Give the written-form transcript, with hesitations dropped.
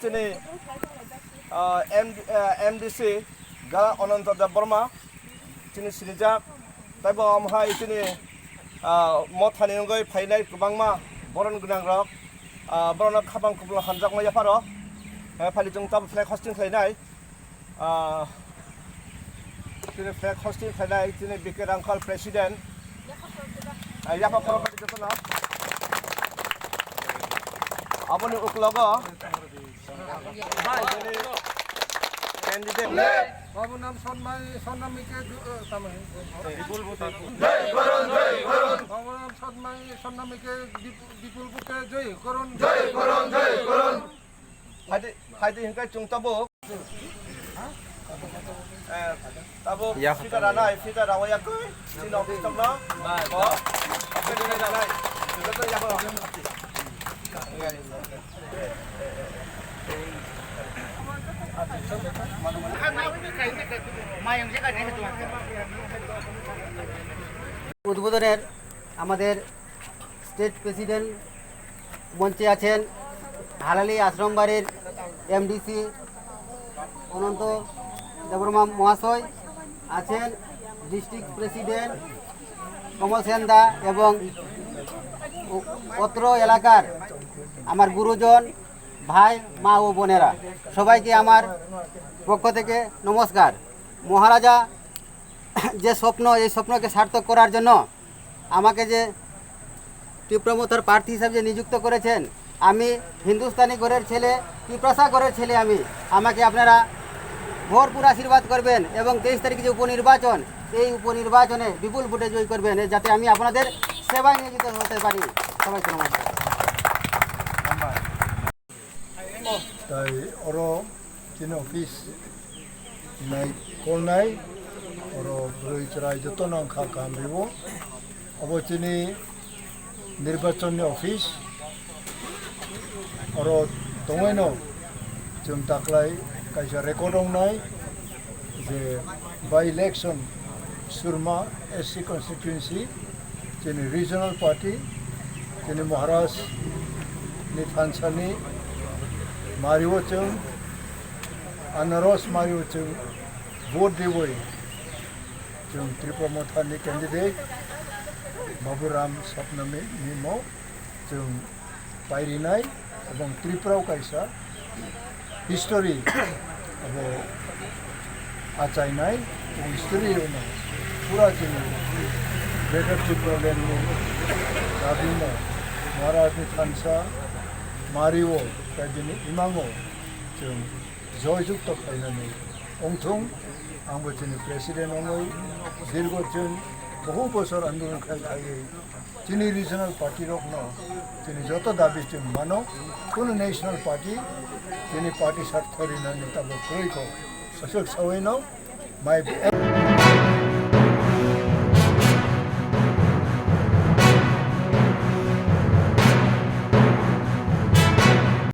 Sini MDC Gala Ononto Burma Sini Sirijak Taibo Amhai Sini Motha ni Ngoi Painai Kubangma Boron Gunang Rock Boron Kabang Kublo Hanjak Maya Paro Pali Jung Tab Flag Hosting Painai Sini Flag Hosting Painai Sini Bikir Uncle President Yapa Korobati Jotona Aboni Uklogo candidate বাবু নাম সন্নামীকে বাবু নাম সন্নামীকে বিপুল বুকে জয় করুন হাইদি হিংকাই চুংতাবো তাবো ফিটা রানাই ফিটা রাওয়ায়াকই scene office তমনা ও আপনি দিনে জানাই তো যাবো উদ্বোধনের আমাদের স্টেট প্রেসিডেন্ট মঞ্চে আছেন হালালি আশ্রম বাড়ির এমডিসি অনন্ত দেববর্মা মহাশয় আছেন ডিস্ট্রিক্ট প্রেসিডেন্ট কমল সেনদা এবং অত্র এলাকার আমার গুরুজন ভাই মা ও বোনেরা সবাইকে আমার পক্ষ থেকে নমস্কার। মহারাজা যে স্বপ্ন এই স্বপ্নকে সার্থক করার জন্য আমাকে যে ত্রিপুরা মথার প্রার্থী হিসাবে যে নিযুক্ত করেছেন, আমি হিন্দুস্তানি ঘরের ছেলে, ত্রিপ্রাসা ঘরের ছেলে, আমাকে আপনারা ভরপুর আশীর্বাদ করবেন এবং 23 তারিখে যে উপনির্বাচন, এই উপনির্বাচনে বিপুল ভোটে জয় করবেন যাতে আমি আপনাদের সেবায় নিয়োজিত হতে পারি। সবাইকে নমস্কার। তাই ওরো তিনি অফিস নাই করনাই ওরো রইচরাই যত নংখা কামরিব অবচিনি নির্বাচনী অফিস ওরো দङैनो जों दाख्लै कायसा रेकर्ड दंनाय जे बाय इलेक्शन सुरमा एससी कन्स्टिट्युएन्सि जोंनि रिजनल पार्टी जोंनि महाराज नि थानसालि मारियो जों आनारस मारियो जों भोट देवै जों त्रिपुरा मथानि कैंडिडेट बाबुराम सपनामी निमो जों पायरिनाय এবং त्रिपुराव कायसा हिस्टोरी अब आचायनाय हिस्टोरी पूरा जोंनि ग्रेटर त्रिपुरा लेन्डनि दाबिनो महाराजनि थानसा मारियो बायदिनि इमाङाव जों जयजुक्त खालामनानै अंथं आंबो जोंनि प्रेसिडेन्ट नङै दीर्घ जों बहु बोसोर आन्दोलन खालामै जोंनि रिजनल पार्टी रखनो जोंनि जत दाबि जों मानो कुनु नेशनल पार्टी जोंनि पार्टी सार्थ थरिनानै ताबो खैखौ ससक सवैनो माय